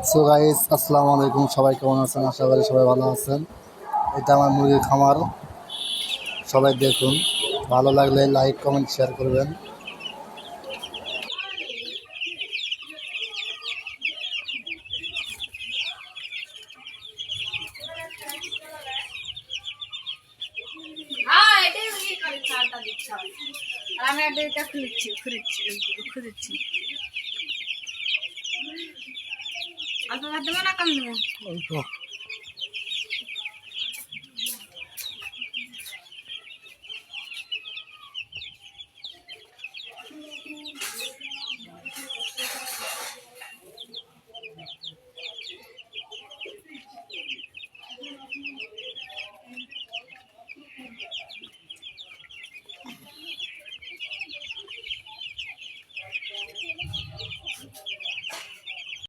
So guys, আসসালামু আলাইকুম। সবাই কেমন আছেন? আশা করি সবাই ভালো আছেন। এটা আমার মুরগির খামার। সবাই দেখুন, ভালো লাগলে লাইক কমেন্ট শেয়ার করবেন। আমি এটা খুঁজছি অল্প ভাত দেবো না কম দেবো?